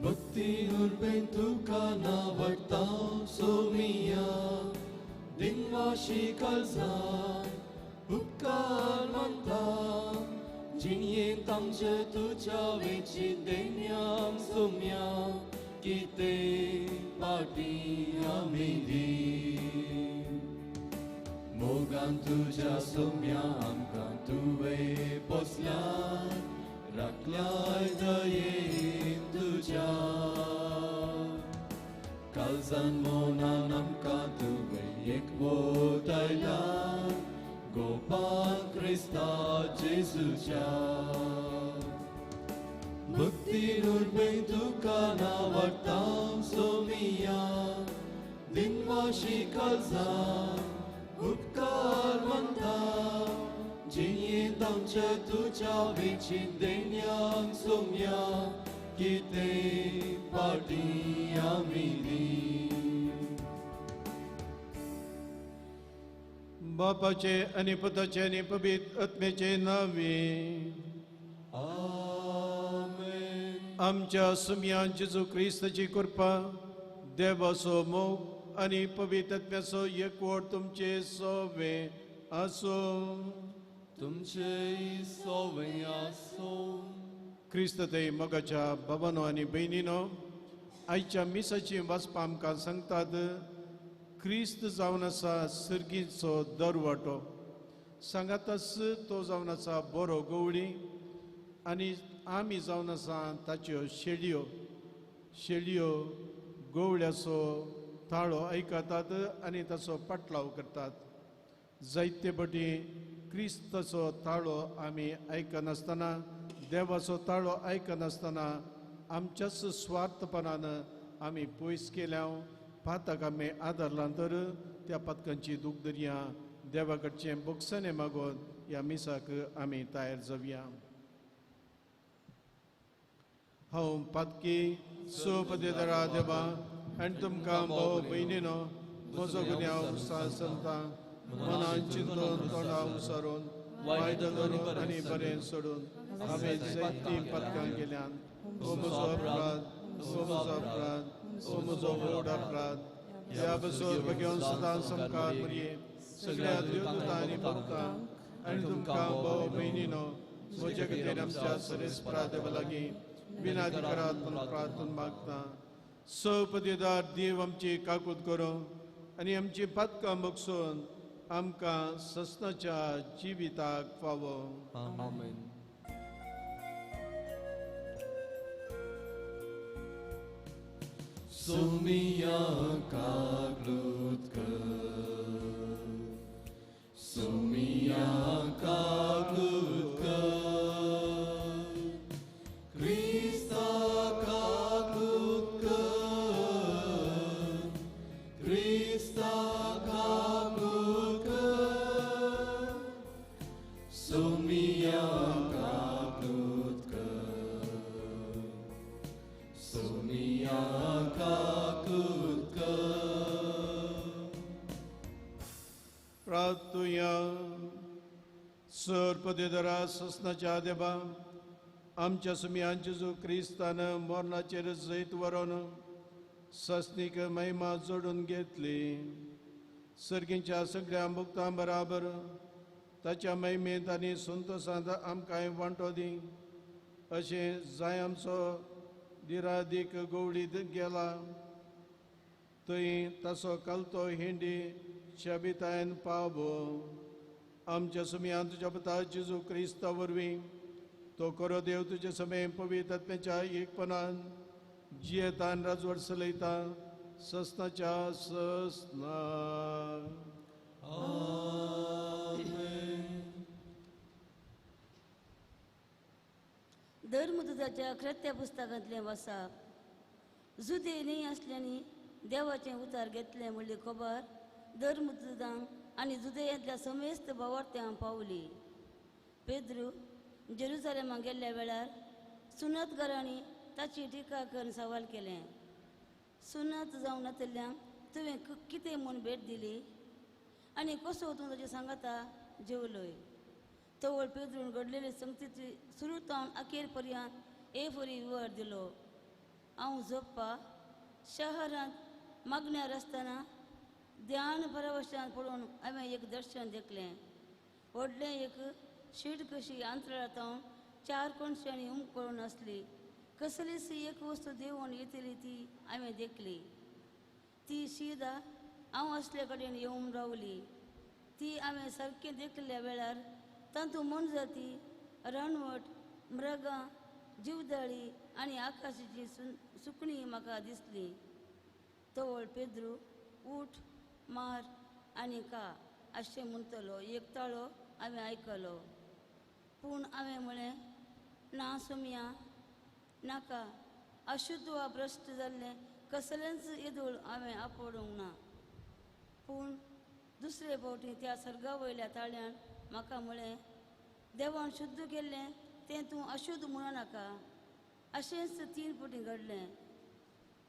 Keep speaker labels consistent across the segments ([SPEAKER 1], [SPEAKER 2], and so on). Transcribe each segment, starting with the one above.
[SPEAKER 1] Bhakti urben tuka na varta somia Dinvashi kalza upkar manta Jinyen tamje tuja vechi denyam somia Kite parti amidi Mogan tuja somia amkan tuve poslan Raklay dayim tuja Kalzan monanam katuve yekbo taylan Gopal Krista Jesucha Bhakti nurbe tukana vartam somia Dinvashi kalzan upkar manta Jinye tamche tuja vichin denyang somya Kite parti amidi
[SPEAKER 2] बापाचे आणि पुताचे आणि पवित्र आत्म्याचे नावे
[SPEAKER 1] Amen.
[SPEAKER 2] आमच्या सुम्या जेजू ख्रिस्ताची कृपा देवाचो मोग आणि पवित्र आत्म्याचो एकवट तुमचे सोवे असो
[SPEAKER 1] तुमचे सोवे असो
[SPEAKER 2] ख्रिस्त ते मगाच्या बाबांनो आणि बहिणीनो आयच्या मिसाची वाचपा आमकां सांगतात ख्रिस्त जावन आसा सर्गीचो दरवाटो सांगातच तो जावन आसा बरो गवळी आनी आमी जावन आसा ताच्यो शेळयो शेळयो गवळ्याचो ताळो आयकतात आनी ताचो पाटलाव करतात जायते फावटी क्रिस्ताचो ताळो आमी आयकनासतना देवाचो ताळो आयकनासतना आमच्याच स्वार्थपणान आमी पयस केल्या पाताक आमी आदारला तर त्या पातकांची दुखदर्या देवा कडचें बोगसाने मागोन ह्या मिसाक आमी तयार जावया हांव पातकी सोपदेदरा देवा आनी तुमकां भाव भयणीनो म्हजो गुन्यांव सांगता मनान चिंतून तोंडां उसारून वायट धरून आनी बरें सोडून हांवें जायतीं पातकां केल्यान हो म्हजो अपराध हो म्हजो अपराध हो म्हजो व्हड अपराध ह्या बसोर बगेवन सदां समकार मरये सगळ्या देवदूतां आनी भक्तांक आनी तुमकां भाव भयणीनो म्हजे खातीर आमच्या सरेस्परा देवा लागीं विनाधिकारांतून प्रार्थना मागता सपदेदार देव आमची काकूत करूं आनी आमची पातकां मोगसून आमकां ससनाच्या जिविताक फावो
[SPEAKER 1] आमेन Somia kaklut कर Somia kaklut कर Krista kaklut कर Krista kaklut कर Somia kaklut कर Somia kaklut कर
[SPEAKER 2] प्रार्थुया सर्पदेदरा ससनाच्या देवा आमच्या सुम्यान जेजू क्रिस्तान मरणाचेर जैत व्हरोन ससनीक महिमा जोडून घेतली सर्गींच्या सगळ्या भक्तां बराबर ताच्या महिमेंत आनी संतोषांत आमकांय वांटो दी अशें जाय आमचो दिरादीक गवळीत गेला थंय ताचो कालतो हेंडी शाबितायेन पावो आमच्या सुम्यान तुज्या पुता जेजू क्रिस्ता वरवीं तो खरो देव तुजे समें पवित्र आत्म्याच्या एकपणान जियेतान राजवट चलयता ससनाच्या ससना
[SPEAKER 3] धर्मदूताच्या कृत्य पुस्तकांतलें वाचप जुदे न्ही आसल्यानी देवाचें उतार घेतलें म्हणली खबर धर्मदूतांक आनी जुदेयांतल्या समेस्त भावार्थ्यांक पावली पेद्रू जेरुसलेमाक गेल्ल्या वेळार सुनत घरांनी ताची टिका करून सवाल केलें सुनत जावन नातिल्ल्यांक तुवें कितें म्हूण भेट दिली आनी कसो तूं ताचे सांगाता जेवलोय तवळ पेद्रून घडलेली संगतीची सुरू जावन अखेर पर्यंत फरी विवर दिलो हांव झोप्पा शहरांत मागण्यार आसतना ध्यान परवशान पडून हांवें एक दर्शन देखलें. व्हडलें एक शीट कशी अंतराळांत 4 कोणशांनी उंक पडून आसली. कसलीच एक वस्तू देंवून येतली ती हांवें देखली. ती शिदा हांव असले कडेन येवन रावली. ती हांवें सारकें देखल्या वेळार तातूंत मनजाती, रानवट, मृगां, जीवदाळी आनी आकाशाची सुकणीं म्हाका दिसलीं. तवळ पेद्रू उठ, मार आनी खा अशें म्हणटलो एक ताळो हांवें आयकलो. पूण हांवें म्हळें, ना सोम्या, नाका. अशुद्ध वा भ्रश्ट जाल्लें कसलेंच येदूळ हांवें आपणूंक ना. पूण दुसरे फावटी त्या सर्गा वयल्या ताळ्यान म्हाका म्हळें, देवान शुद्ध केल्लें तें तूं अशुद्ध म्हणनाका. अशेंच 3 फावटी घडलें.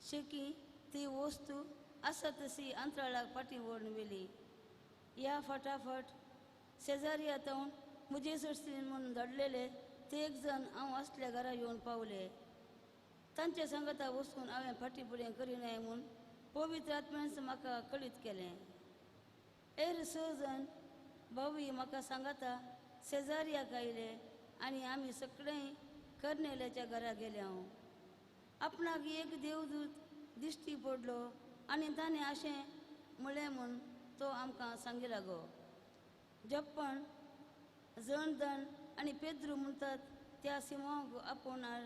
[SPEAKER 3] शेकी ती वस्तू आसा तशी अंतराळाक फाटीं व्हरून व्हेली. ह्या फटाफट शेजारयातावन म्हजे सरसीन म्हूण धाडलेले ते 1 जण हांव असल्या घरा येवन पावले. तांच्या सांगाता वचून हांवें फाटीं फुडें करिनाय म्हूण पवित्र आत्म्यान म्हाका कळीत केलें. एर 6 जण भावी म्हाका सांगाता शेजारयाक आयले आनी आमी सगळें कर्नेल्याच्या घरा गेले. हांव आपणाक एक देवदूत दिश्टी पडलो आनी ताणें अशें म्हळें म्हूण तो आमकां सांगी लागो. जप्पण जणदण आनी पेद्रू म्हणटात त्या सिंहाक आपोवणार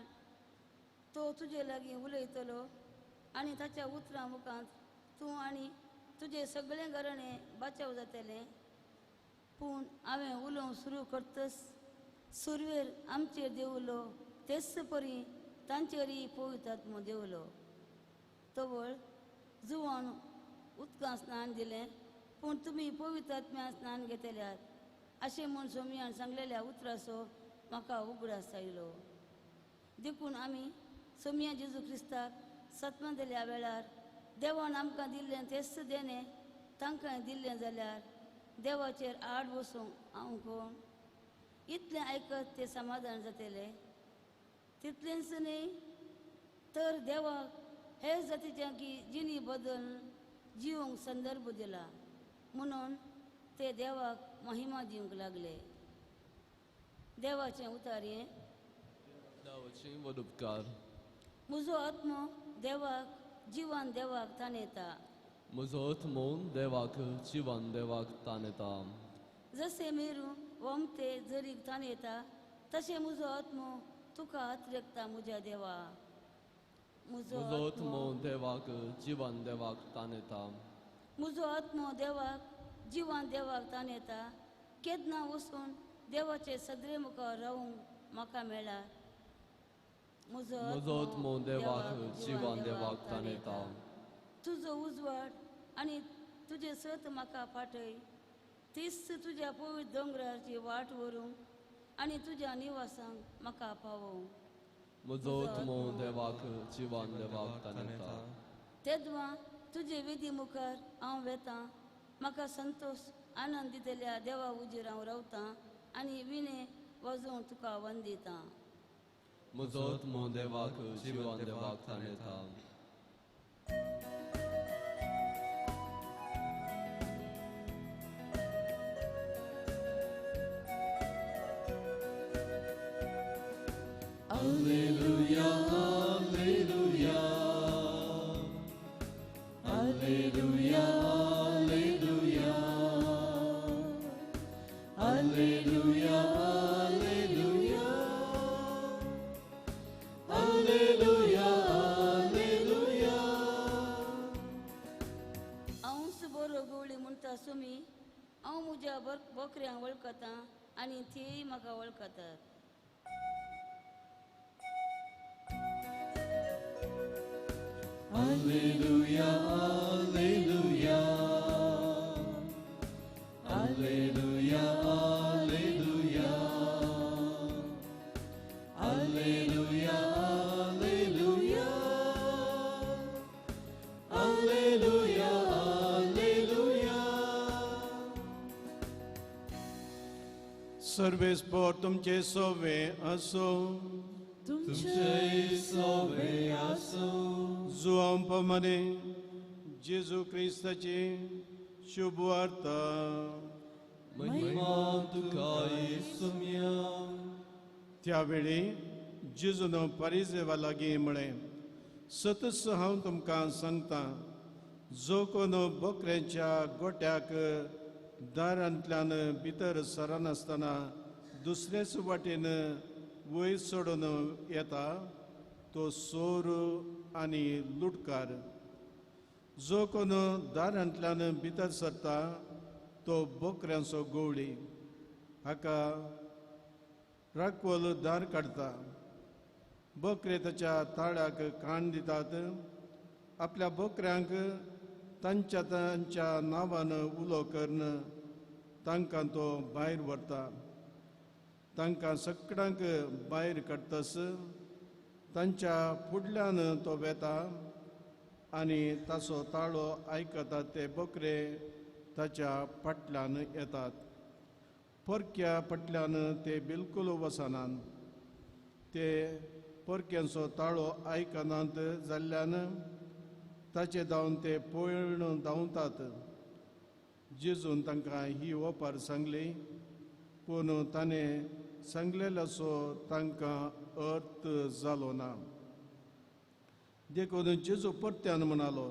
[SPEAKER 3] तो तुजे लागीं उलयतलो आनी ताच्या उतरां मुखांत तूं आनी तुजें सगळें घराणें बाचाव जातलें. पूण हांवें उलोवंक सुरू करतस सुरवेर आमचेर देंवलो तेच परी तांचेरय पवित्र आत्मो देंवलो. तवळ जुवान उदकां स्नान दिलें, पूण तुमी पवित्र आत्म्यान स्नान घेतल्यात अशें म्हूण सोमयान सांगलेल्या उतराचो म्हाका उगडास आयलो. देखून आमी सोमया जेजू क्रिस्ताक सत्मा दिल्या वेळार देवान आमकां दिल्लें तेच देणें तांकांय दिल्लें जाल्यार देवाचेर आड वचूंक हांव कोण. इतलें आयकत तें समाधान जातलें. तितलेंच न्ही तर देवाक हेर जातीच्या की जिणी बदल जिवंक संदर्भ दिला म्हणून ते देवाक महिमा दिवंक लागले. देवाचें उतारें.
[SPEAKER 1] देवाचें व्हड उपकार.
[SPEAKER 3] म्हजो आत्मो देवाक जिवान देवाक ताणयता.
[SPEAKER 1] म्हजो आत्मो देवाक जिवान देवाक ताणयता.
[SPEAKER 3] जशें मेरू वमते झरीक ताणयता तशें म्हजो आत्मो तुका आत्रेकता म्हज्या देवा.
[SPEAKER 1] म्हजो आत्मो देवाक जिवान देवाक ताणयता.
[SPEAKER 3] म्हजो आत्मो देवाक जिवान देवाक ताणयता. केदना वचून देवाचे सदरे मुखार रावूंक म्हाका मेळ्ळा. म्हजो
[SPEAKER 1] आत्मो देवाक जिवान देवाक ताणयता.
[SPEAKER 3] तुजो उजवाड आनी तुजे सत म्हाका फाटय. तीच तुज्या पवित्र दोंगराची वाट व्हरूंक आनी तुज्या निवासांक म्हाका पावोवंक.
[SPEAKER 1] म्हजो आत्मो देवाक जिवान देवाक ताणयता.
[SPEAKER 3] तेदवा तुजे विधी मुखार हांव वेतां. म्हाका संतोश आनंद दितल्या देवा उजेर हांव रावतां आनी विणे वाजोवन तुका वंदितां.
[SPEAKER 1] म्हजो आत्मो देवाक जिवान देवाक ताणयता. Alleluia, Alleluia, Alleluia, Alleluia, Alleluia, Alleluia, Alleluia, Alleluia.
[SPEAKER 3] हांवच बरो गवळी म्हणटा सुमी. हांव म्हज्या बोकऱ्यांक वळखतां आनी तीय म्हाका वळखतात.
[SPEAKER 1] Alleluia, Alleluia, Alleluia, Alleluia, Alleluia, Alleluia, Alleluia, Alleluia.
[SPEAKER 2] सर्वेस्पोर तुमचे सोवे असो.
[SPEAKER 4] तुम
[SPEAKER 1] तुमचे सोबे आसूं
[SPEAKER 2] जुआंपमाने जेजू क्रिस्ताची शुभ वार्ता
[SPEAKER 1] महिमा तुका येसुम्या
[SPEAKER 2] त्यावेळी जेजून परिजेवा लागीं म्हळें, सतत हांव तुमकां सांगता, जो कोण बोकऱ्यांच्या गोट्याक दारांतल्यान भितर सरनासतना दुसरेच वाटेन वयर सोडून येता, तो चोर आनी लुटकार. जो कोण दारांतल्यान भितर सरता, तो बोकऱ्यांचो गवळी. हाका राखवल दार काडटा. बोकरे ताच्या ताळ्याक कान दितात. आपल्या बोकऱ्यांक तांच्या नांवान उलो करून तांकां तो भायर व्हरता. तांकां सगळ्यांक भायर काडटस तांच्या फुडल्यान तो वेता आनी ताचो ताळो आयकता ते बोकरे ताच्या फाटल्यान येतात. परक्या फाटल्यान ते बिलकुल वचनात. ते परक्यांचो ताळो आयकनात जाल्ल्यान ताचे धांवन ते पळण धांवतात. जेजून तांकां ही ओपार सांगली, पूण ताणें सांगलेल्याचो तांकां अर्थ जालो ना. देखून जेजू परत्यान म्हणालो,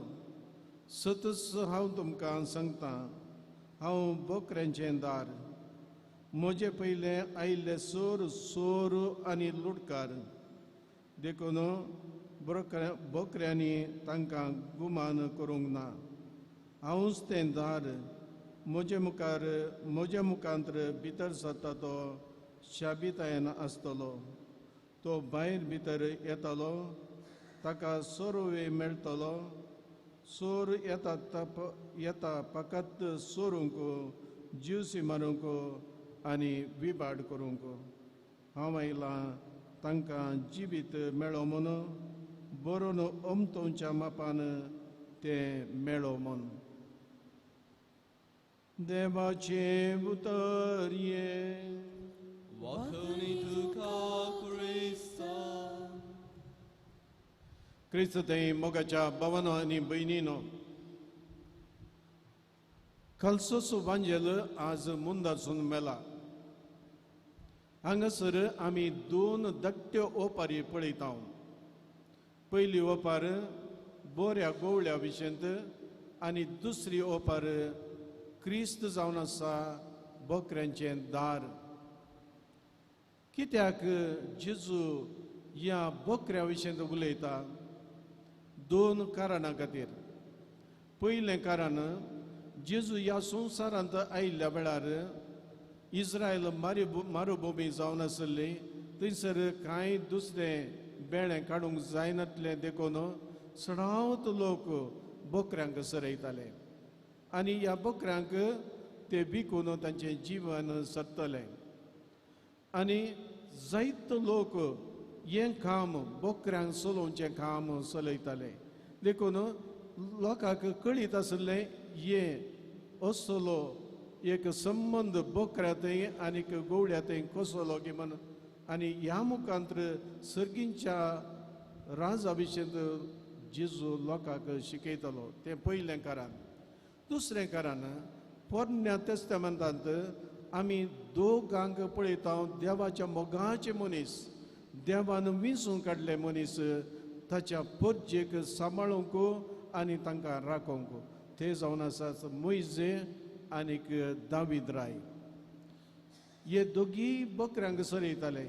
[SPEAKER 2] सतत हांव तुमकां सांगता, हांव बोकऱ्यांचें दार. म्हजे पयलें आयिल्ले चोर आनी लुटकार. देखून बोकऱ्यांनी तांकां गुमान करूंक ना. हांवूच तें दार. म्हज्या मुखांतर भितर सरता तो शाबितायेन आसतलो. तो भायर भितर येतलो, ताका सोरवे मेळटलो. चोर येता फकत चोरूंक, जीवसी मारूंक आनी विबाड करूंक. हांव आयलां तांकां जिवीत मेळो म्हूण, बरोवन अमतोवच्या मापान तें मेळो म्हूण. देवाचें उतर ये.
[SPEAKER 1] वाखणी तुका क्रिस्ता
[SPEAKER 2] क्रिस्त थंय मोगाच्या भावांनो आनी भयणींनो, खालसोचो वांजेल आज मुंदासून मेला. हांगासर आमी दोन धाकट्यो ओपारी पळयता. पयली ओपार बोऱ्या गोवळ्या विशेंत आनी दुसरी ओपार क्रिस्त जावन आसा बोकऱ्यांचें दार. कित्याक जेजू ह्या बोकऱ्या विशेंत उलयता? दोन कारणां खातीर. पयलें कारण, जेजू ह्या संवसारांत आयिल्ल्या वेळार इस्रायल मारुभुमी जावन आसली. थंयसर कांय दुसरें बेळें काडूंक जायनासलें देखून सदांच लोक बोकऱ्यांक सरयताले आनी ह्या बोकऱ्यांक ते विकून तांचें जीवन सरतलें. आनी जायते लोक हें काम, बोकऱ्यांक चलोवचें काम चलयताले. देखून लोकांक कळीत आसलें हें असलो एक संबंद बोकऱ्यातय आनीक गोवळ्यातय कसलो की म्हण. आनी ह्या मुखांतर सर्गींच्या राजा विशेंत जेजू लोकांक शिकयतालो. तें पयलें कारण. दुसरें कारण, पोरण्या तेस्तामेंतांत आमी दोगांक पळयता. देवाच्या मोगाचे मनीस, देवान विंचून काडले मनीस, ताच्या परजेक सांबाळूंक आनी तांकां राखोंक. ते जावन आसात मोइजे आनीक दावीद राय. हे दोगी बोकऱ्यांक चलयताले.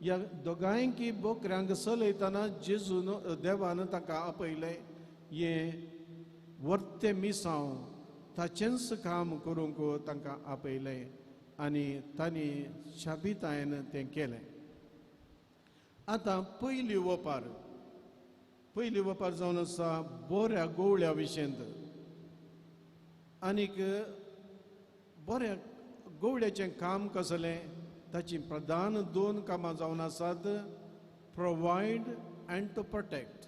[SPEAKER 2] ह्या दोगांयकी बोकऱ्यांक चलयतना जेजून देवान ताका आपयलें हें वर्ते मिसांव ताचेंच काम करूंक तांकां आपयलें आनी तांणी शाबितायेन तें केलें. आतां पयली ओपार जावन आसा बोऱ्या गोवळ्या विशेंत. आनीक बोऱ्या गोवळ्याचें काम कसलें? ताची प्रधान दोन कामां जावन आसात, प्रोवायड एंड टू प्रोटेक्ट.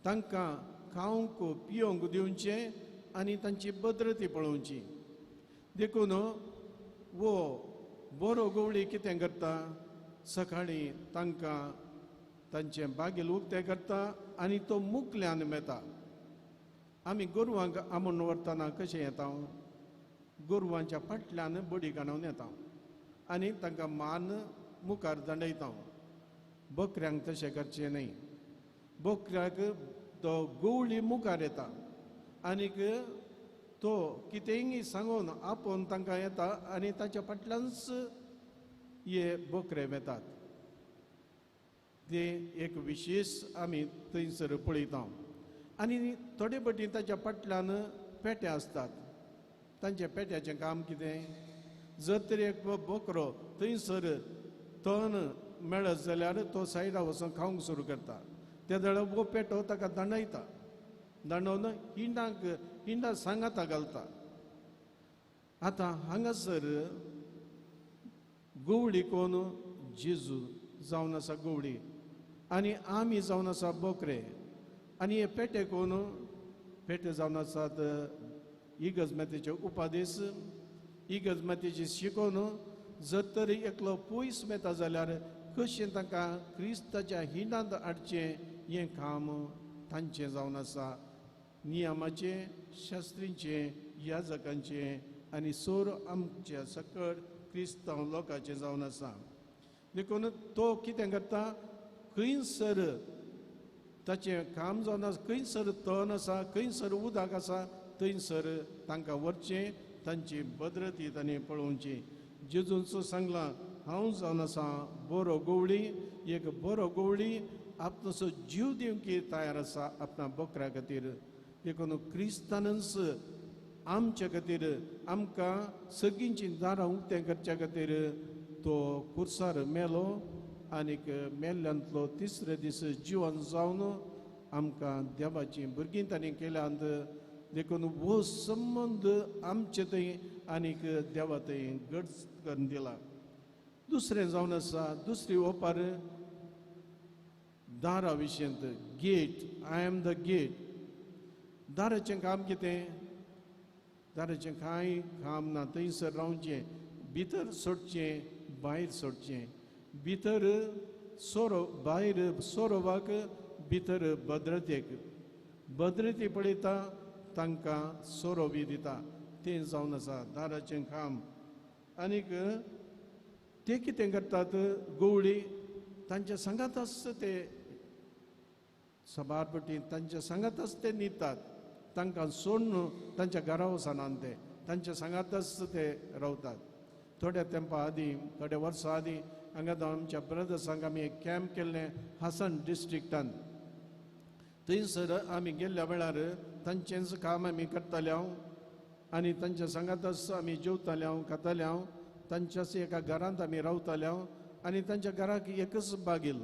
[SPEAKER 2] तांकां खावंक पियोंक दिवचें आनी तांची भद्रती पळोवची. देखून बरो गोवळी कितें करता? सकाळीं तांकां तांचे बागेल उक्ते करता आनी तो मुखल्यान मेता. आमी गोरवांक आमोन व्हरतना कशें येता, गोरवांच्या फाटल्यान बडी काडून येता आनी तांकां मान मुखार दंडयता. बकऱ्यांक तशें करचें न्ही. बकऱ्याक तो गवळी मुखार येता आनीक तो कितेंय सांगून आपोवन तांकां येता आनी ताच्या फाटल्यानच हे बकरे वेतात. ते एक विशेश आमी थंयसर पळयता. आनी थोडे फावटी ताच्या फाटल्यान पेटे आसतात. तांच्या पेट्याचें काम कितें, जर तर एक बकरो थंयसर तण मेळत जाल्यार तो सायडा वचून खावंक सुरू करता. त्या वेळार वो पेटो ताका दंडयता, दंडोवन हिंडा सांगाता घालता. आतां हांगासर गवळी कोण, जेजू जावन आसा गवळी आनी आमी जावन आसा बकरे. आनी हे पेटे कोण, पेटे जावन आसात इगर्ज उपादेश, इगर्ज मातेची शिकोवन. जर तर एकलो पयस मेता जाल्यार कशें ताका क्रिस्ताच्या हिंडांत हाडचें हें काम तांचें जावन आसा. नियमाचे, शास्त्रींचे, याजकांचे आनी सोर आमच्या सकट क्रिस्तांव लोकांचें जावन आसा. देखून तो कितें करता, खंयसर ताचें काम जावन आसा, खंयसर तण आसा, खंयसर उदक आसा, थंयसर तांकां व्हरचें, तांची भद्रती तांणी पळोवची. जेजून सांगलां, हांव जावन आसा बरो गवळी. एक बरो गवळी आपणसो जीव दिवंक तयार आसा आपणा बकऱ्या खातीर. देखून क्रिस्तानच आमचे खातीर, आमकां सगळींची दारां उक्तें करच्या खातीर तो कुर्सार मेलो आनीक मेल्ल्यांतलो तिसरे दीस जिवन जावन आमकां देवाची भुरगीं तांणी केल्यांत. देखून वो संबंद आमचे थंय आनीक देवा थंय घट करून दिला. दुसरें जावन आसा, दुसरी ओपार दारा विशयंत, gate. I am the gate. दाराचें काम कितें, दाराचें कांय काम ना. थंयसर रावचें, भितर सोडचें, भायर सोडचें. भितर सोरो, भायर सोरोवाक, भितर भद्रतेक. भद्रती पळयता, तांकां सोरो बी दिता. तें जावन आसा दाराचें काम. आनीक ते कितें करतात, गवळी तांच्या सांगातच ते सबारपटी तांच्या सांगातच ते न्हिदतात. तांकां सोडून तांच्या घरा वचनात ते, तांच्या सांगातच ते रावतात. थोड्या तेंपा आदीं, थोड्या वर्सां आदीं हांगा आमच्या ब्रदर्सांक आमी एक कॅम्प केल्लें हासन डिस्ट्रिक्टांत. थंयसर आमी गेल्ल्या वेळार तांचेंच काम आमी करताले हांव आनी तांच्या सांगातच आमी जेवताले हांव, खाताले हांव. तांच्याच एका घरांत आमी रावताले हांव आनी तांच्या घराक एकच बागेल.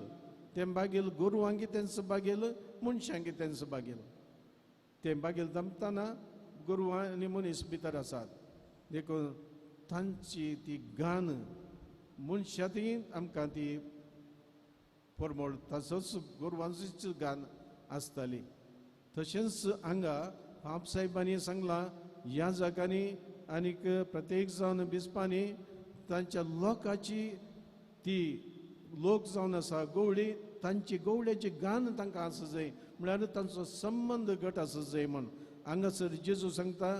[SPEAKER 2] तें बागेल गोरवांक तेंच बागेल, मनशांक तेंच बागेल. तें बागेल दमतना गोरवां आनी मनीस भितर आसात. देखून तांची ती घाण मनशांतय आमकां ती परमळ, तसोच गोरवांचीच घाण आसताली. तशेंच हांगा पाप साहेबांनी सांगलां, ह्या जागांनी आनीक प्रत्येक जावन बिस्पांनी तांच्या लोकांची ती लोक जावन आसा गवळी, तांची गवळ्याची घाण तांकां आसूं जाय, म्हळ्यार तांचो संबंद घट आसूं जाय म्हूण. हांगासर जेजू सांगता,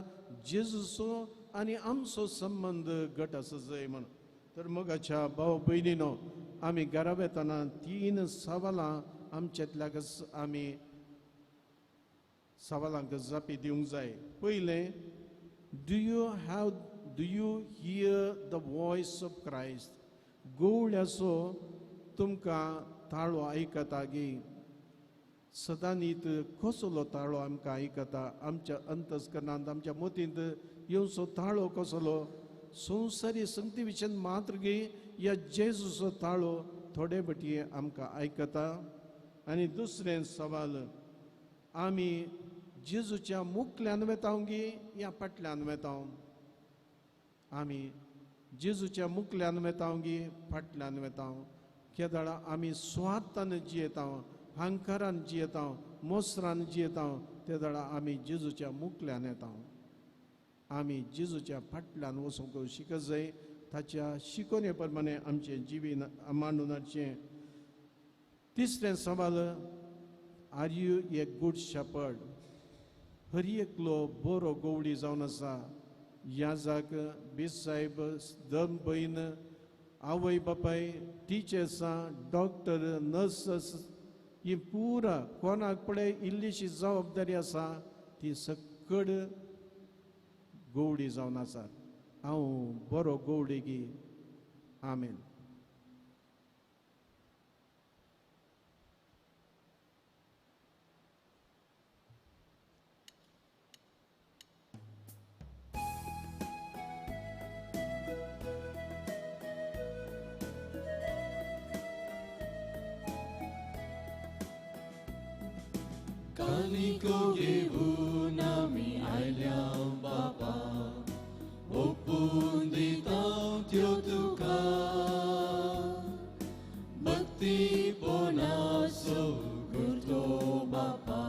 [SPEAKER 2] जेजूचो आनी आमचो संबंद घट आसूं जाय म्हूण. तर मोगाच्या भाव भयणीनो, आमी घरा वेताना 3 सवालां आमच्यांतल्याक आमी सवालांक जापी दिवंक जाय. पयलें, do you hear the voice of Christ. गवळ्याचो तुमकां ताळो आयकता गे. सदां न्हीद कसलो ताळो आमकां आयकता. आमच्या अंतस्करणांत, आमच्या मोतींत येवचो ताळो कसलो. संवसारी संगती विशयन मात्र गे ह्या जेजूचो ताळो थोडे फावटी आमकां आयकता. आनी दुसरें सवाल, आमी जेजूच्या मुखल्यान वेताव गे या फाटल्यान वेताव. आमी जेजूच्या मुखल्यान वेताव गे फाटल्यान वेताव. केदाळा आमी स्वार्थान जियेताव, हांकारान जियेताव, मोसरान जियेताव, त्या वेळा आमी जेजूच्या मुखल्यान येताव. आमी जेजूच्या फाटल्यान वचूंक शिकत जाय. ताच्या शिकोवणे प्रमाणे आमचें जिवीन मांडून हाडचें. तिसरें सवाल, are you a good shepherd? हर एकलो बरो गवडी जावन आसा. याजाक बीस साहेब, दम भयण, आवय बापाय, टिचर्सां, डॉक्टर, नर्सस ही पुरा कोणाक पळय इल्लीशी जबाबदारी आसा ती सकड गवडी जावन आसात. हांव बरो गवडेगी. आमेन.
[SPEAKER 1] कानिको घेऊन आम्ही आयल्या बापा, ओपून दिता त्यो तुका. भक्तीपोनाचो करतो बापा,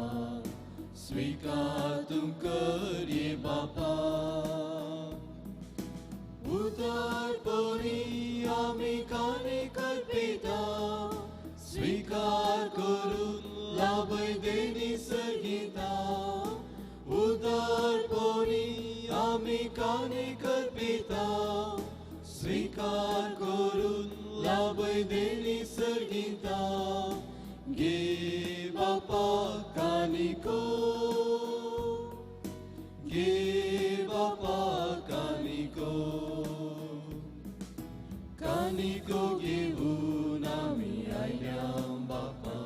[SPEAKER 1] स्वीकार तूं करये बापा. उदारपणी आम्ही काने कल्पिता, स्वीकार करून लाभय देणी सर्गिता. उदारपणी आम्ही काने कल्पिता, स्वीकार करून लाभय देणी सर्गिता. गे बापा कानिको, गे बापा कानिको. कानिको घेऊन आम्ही आयल्या बापा,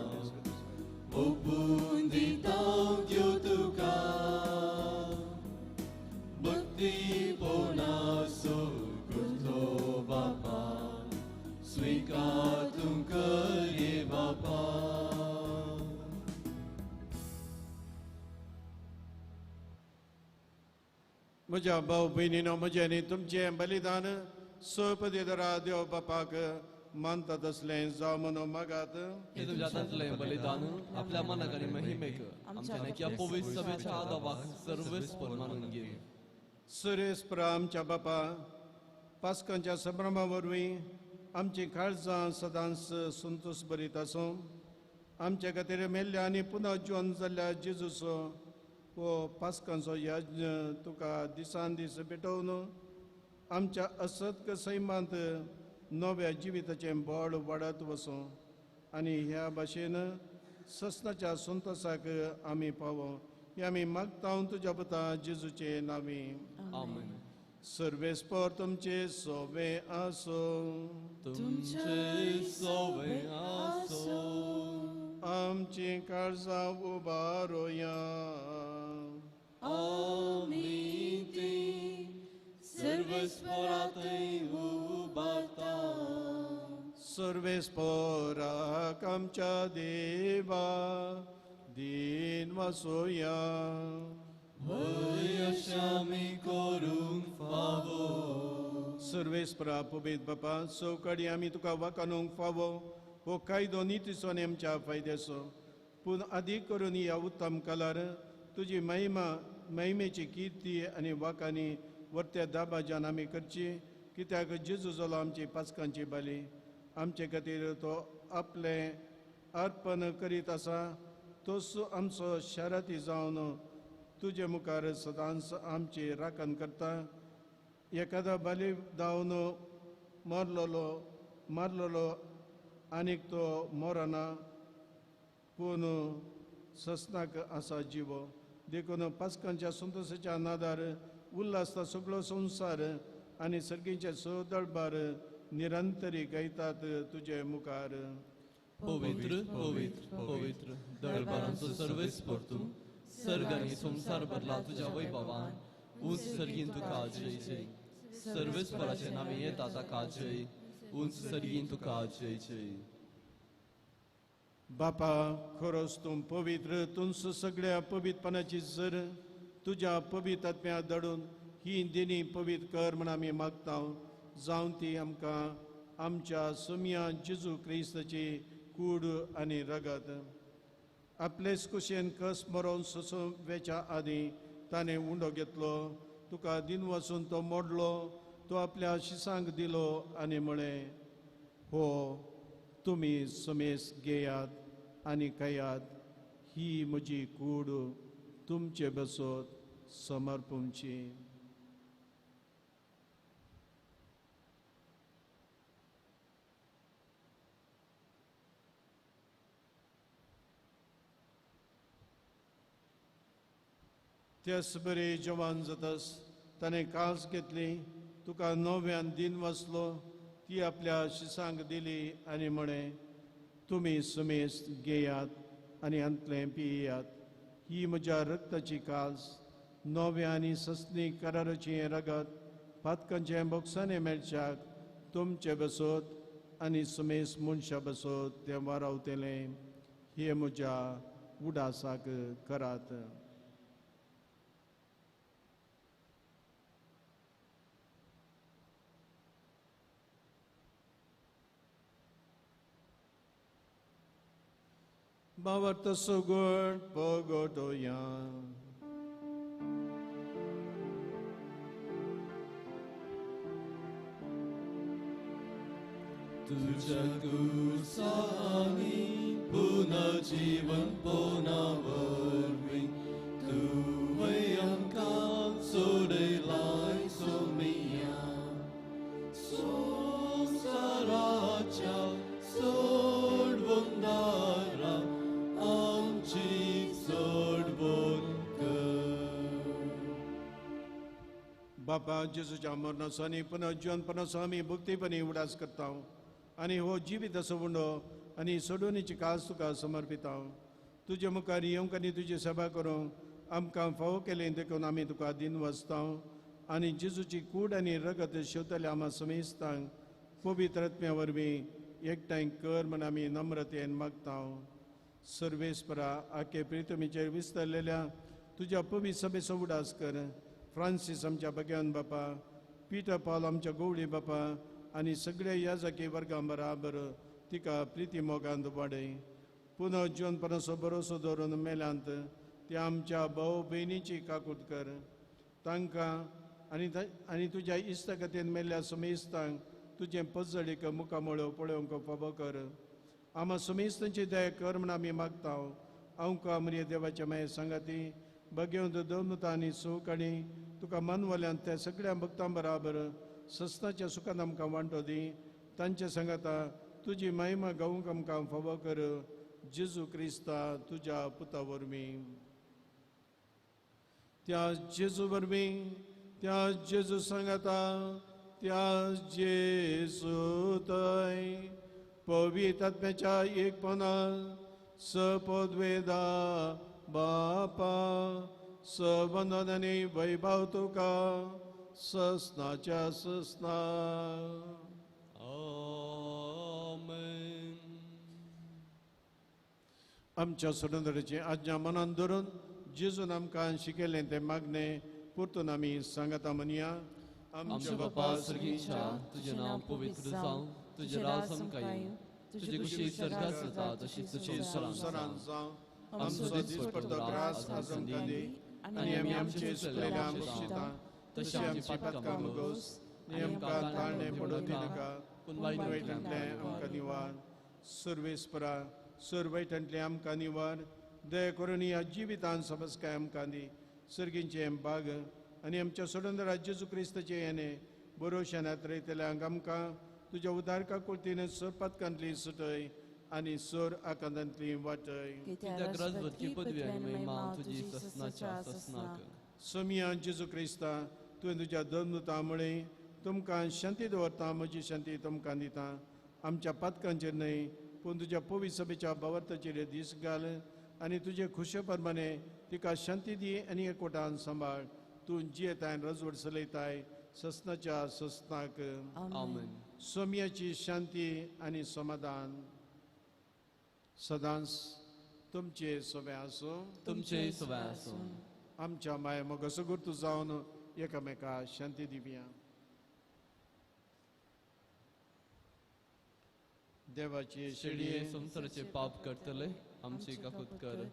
[SPEAKER 1] ओपून दिता त्यो तुका. भक्तीपोनाचो करतो बापा, स्वीकार तूं करये बापा.
[SPEAKER 2] म्हज्या भाव भयणीनो, म्हजें आनी तुमचें बलिदान सोपदेदरा देव बापाक मानता तसलें जावं म्हणून मागात.
[SPEAKER 1] हे तुझ्या हातांतलें बलिदान आपल्या मनाक आनी महिमेक आमच्या नेक्या पवित्र सभेच्या आदाबाक सर्वेस्पर मानून घे.
[SPEAKER 2] सुरेस्पर आमच्या बापा, पास्कांच्या संभ्रमा वरवीं आमची काळजां सदांच संतोश भरीत आसूं. आमचे खातीर मेल्ल्या आनी पुनः जिवन जाल्ल्या जेजूचो हो पास्कांचो यज्ञ तुका दिसान दीस भेटोवन आमच्या असत्क सैमांत नव्या जिविताचें बळ वाडत वचूं आनी ह्या भाशेन सस्नाच्या संतोशाक आमी पावो. हे आमी मागता तुज्या पुता जेजूचे नांवी.
[SPEAKER 1] आमेन.
[SPEAKER 2] सर्वेस्पर तुमचे सोवे आसो.
[SPEAKER 1] तुमचे सोवे आसो.
[SPEAKER 2] आमची काळजां उबारोया.
[SPEAKER 1] आमी ते सर्वेस्परांतय उबारता.
[SPEAKER 2] सर्वेस्पराक आमच्या देवा दिन वासोया.
[SPEAKER 1] हय अशें आमी करूंक फावो.
[SPEAKER 2] सर्वेस्परा पवित्र बापा, चौकडी आमी तुका वाकानूंक फावो. हो कायदो नितीचो नेमच्या फायद्याचो, पूण अदीक करून ह्या उत्तम कालार तुजी महिमेची किर्ती आनी वाकानी वर्त्या दाबाज्यान आमी करची. कित्याक जेजू जालो आमची पास्कांची बाली. आमचे खातीर तो आपलें अर्पण करीत आसा. तोच आमचो शाराती जावन तुजे मुखार सदांच आमची राखण करता. एखादा बाली जावन मारलोलो आनीक तो मोरना, पूण सस्नाक आसा जिवो. देखून पास्कांच्या संतोशाच्या नादार उल्हासता सगळो संवसार आनी सर्गीचे सोदळबार निरंतरी गायतात तुजे मुखार.
[SPEAKER 1] पवित्र पवित्र पवित्र दरबारांचो सर्वेस्पर तूं. सर्ग आनी संवसार भरला तुज्या वैभवान. उंच सर्गीन तुका जय जय. सर्वेस्पराचे नामे येता ताका जय. उंच सर्गीन तुका जय जय.
[SPEAKER 2] बापा, खरोच तूं पवित्र. तुंच सगळ्या पवित्रपणाची जर तुज्या पवित्र आत्म्या दडून ही देणी पवित्र कर म्हण आमी मागता. जावं ती आमकां आमच्या सुम्या जेजू क्रिस्ताची कूड आनी रगत. आपलेच कुशेन कस मरोवन सोसून वेच्या आदीं ताणें उंडो घेतलो. तुका दिन वचून तो मोडलो. तो आपल्या शिसांक दिलो आनी म्हळें, हो तुम्ही समेस घेयात आनी खायात ही म्हजी कूड तुमचे बसत समर्पूंची. त्याच बरे जवान जातास ताणें कास घेतली, तुका नव्यान दिन वाचलो, ती आपल्या शिसांक दिली आनी म्हणे, तुम्ही समेस घेयात आनी अंतले पियेयात, ही म्हज्या रक्ताची कास, नव्या आनी ससनी कराराची रगत, पातकांचे बोगसाने मेळच्याक तुमचे बसत आनी समेस मनशा बसत ते वारावतले, हे म्हज्या उडासाक करात. Bavarta sugod pogodoya.
[SPEAKER 1] तुझ्या कुसानी पुन्हा जीवन पोनावरवी तू वयांका सोडलाय सोमिया संसाराच्या सोडवंदारा आमची सोडवण कर.
[SPEAKER 2] बापा जेजूच्या मरणासानी पुन्हा जीवनपणासो आमी भक्तीपणी उडास करता आनी हो जिवीत असो उंडो आनी सोडवणीची कास तुका समर्पिता. तुजे मुखार येवंक आनी तुजी सेवा करूंक आमकां फावो केलें देखून आमी तुका दिन वाचता आनी जेजूची कूड आनी रगत शेवतले आमा समेस्तांक पवित्र आत्म्या वरवीं एकठांय कर म्हण आमी नम्रतेन मागता. सर्वेस्परा आखे प्रितमीचेर विस्तारलेल्या तुज्या पवित्र सभेचो उडास कर. फ्रांसीस आमच्या भगवान बापा, पिटर पॉल आमच्या गवळी बापा आनी सगळ्या याजकी वर्गां बराबर तिका प्रिती मोगांत वाडय. पुनः जीवनपणाचो भरोसो दवरून मेल्यांत त्या आमच्या भाव भयणीची काकूट कर. तांकां आनी तुज्या इश्टगतीन मेल्ल्या समेस्तांक तुजें पजळीक मुखामळो पळोवंक फावो कर. आमा समेस्तांची दया कर म्हण आमी मागता. हांवका मरिये देवाच्या माये सांगाती भगवंत दोनता आनी सूख आनी तुका मानवल्यांत त्या सगळ्या भक्तां बराबर सस्ताच्या सुखान आमकां वांटो दी. तांच्या सांगाता तुजी महिमा गावूंक आमकां फावो कर. जेजू क्रिस्ता तुज्या पुता वरवीं. त्या जेजू वरवीं, त्या जेजू सांगाता, त्या जेजू थंय पवित्र आत्म्याच्या एकपणा सपदवेदा बापा सबंदन आनी वैभव तुका ससनाच्या ससना.
[SPEAKER 1] आमेन.
[SPEAKER 2] आमच्या स्वतंत्राची आज्ञा मनान धरून जेजून आमकां शिकयलें तें मागणें परतून आमी सांगता म्हणया.
[SPEAKER 1] आमच्या बापा सर्गीच्या तुझें नांव पवित्र जावं, तुजें राज आमकां येवं, तुजी कुशी स्वर्गात जाता तशीच
[SPEAKER 2] संवसारांत जावं. आमचो दिसपट्टो ग्रास आज आमकां दी आनी आमी आमचे चुकलेल्यांक बक्षिता तशी आमची पातकां मागोस आनी आमकां ताळणे पडोवं दिनाका पूण वायटांतलें आमकां निवार. सर्वेस्परा सर्वैटांतलें आमकां निवार. दया करून ह्या जिवितांत सबस्काय आमकां दी. सर्गींचे भाग आनी आमच्या सोडून जेजू क्रिस्ताचे येणे भरोशानात रयतल्यांक आमकां तुज्या उदारका कुर्तीन सोर पातकांतली सुटय आनी सोर आकांतांतली वाटय.
[SPEAKER 1] कित्याक राजवटची पदवी आनी महिमा तुजी ससनाच्या ससनाक.
[SPEAKER 2] सोमिया जेजू क्रिस्ता तुवें तुज्या दोनदूतां मुळे तुमकां शांती दवरता. म्हजी शांती तुमकां दिता. आमच्या पातकांचेर न्हय पूण तुज्या पवित्र सभेच्या भावार्थाचेर दीस घाल आनी तुजे खुशे प्रमाणे तिका शांती दी आनी एकवटान सांबाळ. तूं जियेताय रजवट चलयताय ससनाच्या ससनाक.
[SPEAKER 1] आमेन.
[SPEAKER 2] सोमियाची शांती आनी समाधान सदांच तुमचे सोबे आसूं.
[SPEAKER 1] तुमचे सवाय आसूं.
[SPEAKER 2] आमच्या माय मोगाचो गुर्तू जावन एकामेका शांती दिवया. देवाची
[SPEAKER 1] शिडये संसाराचे पाप करतले आमची काकूत कर.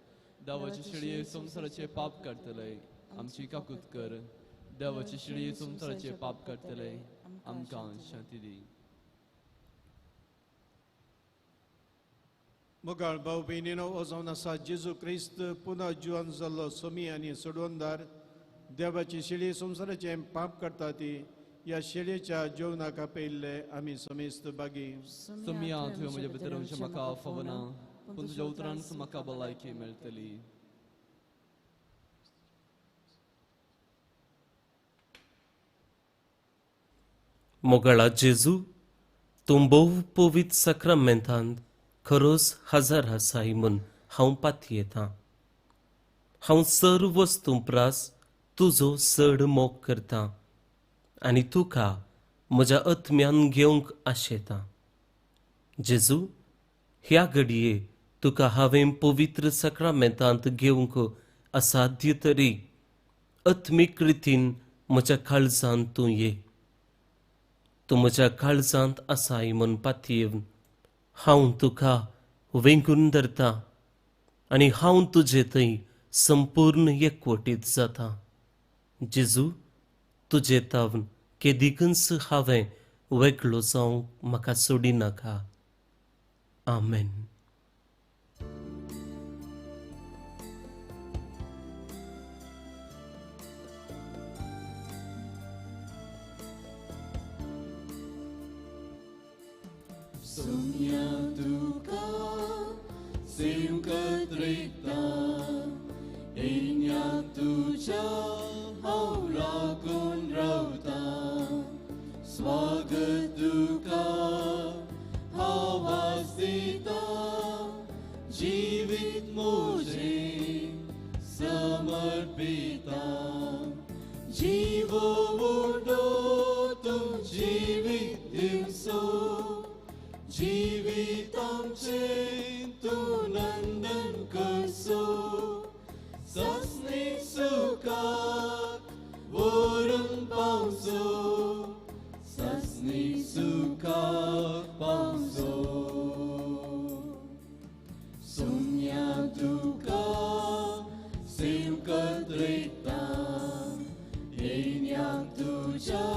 [SPEAKER 1] देवाची शिडये संसाराचे पाप करतले आमची काकूत कर. देवाची शिडये संसाराचे पाप करतले आमकां शांती दी.
[SPEAKER 2] मोगाळ भाऊ बहिणीनो, ओ जावन आसा जेजू क्रिस्त पुन्हा जिवन जाल्लो सोमी आनी सोडवणदार देवाची शेळी संवसाराचें पाप करता ती ह्या शेळयेच्या जेवणाक आपयल्ले आमी समेस्त बागी.
[SPEAKER 1] सुमिया तुवें म्हज्या भितर अशें म्हाका फावना, पूण तुज्या उतरांत म्हाका भलायकी मेळटली.
[SPEAKER 4] मोगाळा जेजू, तूं भोव पवित्र सक्रामेंतांत खरोच हजर आसाय म्हूण हांव पातयेतां. हांव सर्व वस्तू प्रास तुजो चड मोग करतां आनी तुका म्हज्या आत्म्यान घेवंक आशेतां. जेजू, ह्या घडये तुका हांवें पवित्र सक्रामेंतांत घेवंक असाध्य तरी आत्मीक रितीन म्हज्या काळजांत तूं ये. तूं म्हज्या काळजांत आसाय म्हूण पातयेवन हांव तुका वेंगून धरतां आनी हांव तुजे थंय संपूर्ण एकवटीत जातां. जेजू, तुजे तावन केदिकच हांवें वेगळो जावंक म्हाका सोडिनाका. आमेन.
[SPEAKER 1] Sumia tuka, seukat rekta, enya tuja, haula kun rauta, swagat duka, havasita, jivit mujhe, samarpita, jivo udo tum jivit divso, जीवितांचे तू नंदन करसो, ससनी सुखात वरून पावसो, ससनी सुखात पावसो. सुम्या तुका सेवकत रेता, येण्याक तुझ्या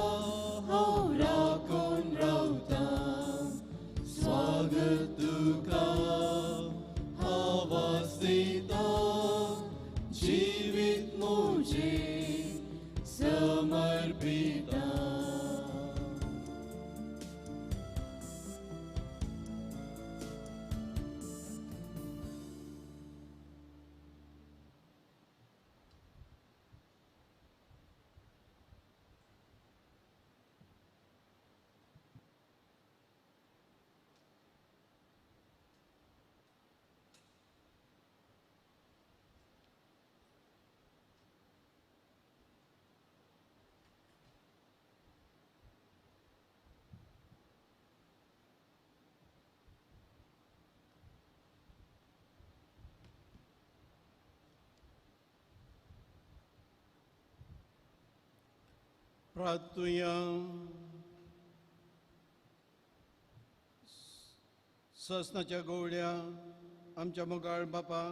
[SPEAKER 1] हांव राखून रावता. स्वागत तुका havasita, जीवित मुझे समर्पिता.
[SPEAKER 2] प्रार्थूया. ससनाच्या गवळ्या आमच्या मोगाळ बापा,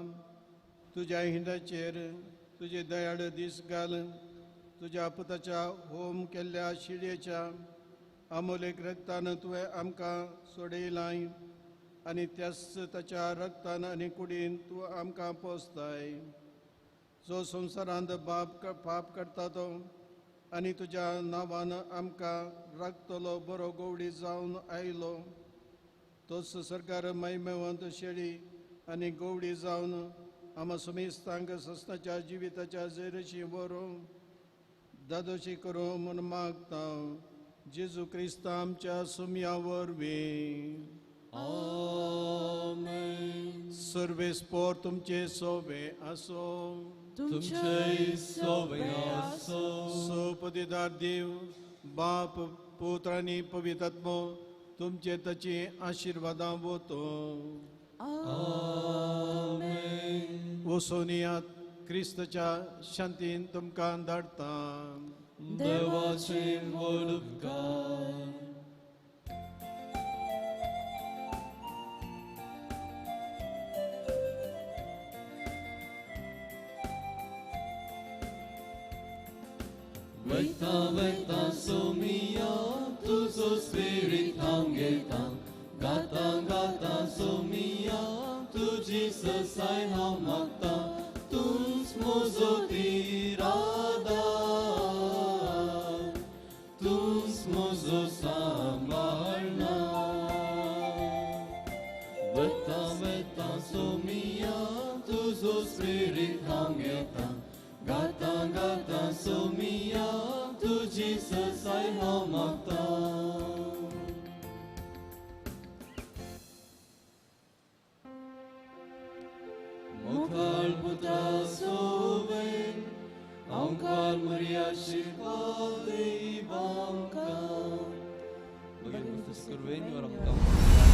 [SPEAKER 2] तुज्या हिंडाचेर तुजे दयाळ दीस घाल. तुज्या पुताच्या होम केल्ल्या शिडयेच्या अमोलेक रक्तान तुवें आमकां सोडयलाय आनी त्याच ताच्या रक्तान आनी कुडीन तूं आमकां पोसताय. जो संवसारांत पाप करता तो आनी तुज्या नांवान आमकां राखतलो बरो गवडी जावन आयलो, तोच सरकार महिमेवंत शेळी आनी गवडी जावन आमा समेस्तांक ससनाच्या जिविताच्या जैरशी व्हरून दादोशी करूं म्हूण मागता. जेजू क्रिस्त आमच्या सुमया वरवीं.
[SPEAKER 1] आमेन.
[SPEAKER 2] सर्वेस्पोर तुमचे सोबे आसो.
[SPEAKER 1] तुमचे सोबे आसो.
[SPEAKER 2] सोपदीदार देव बाप पुत्र आनी पवित्र आत्मो तुमचे ताची आशिर्वादां वतो.
[SPEAKER 1] आमेन.
[SPEAKER 2] वसोनियात क्रिस्ताच्या शांतीन तुमकां धाडटा.
[SPEAKER 1] देवाचे व्हड उपकार. Veta, veta, somia, tuzo spirit hangeta, gata, gata, somia, तुझी ससाय हांव मागतां तूंच म्हजो इरादार तूंच म्हजो सांबाळणार वता वता सोमिया तुजो स्पिरीट हांव घेतां गाता गाता सोमिया तुझी ससाय हांव मागतां मुखार पुत्रा सोवेन ओंकार मरिया शिपादे बांका बगेन मुस्कुरवेन वरम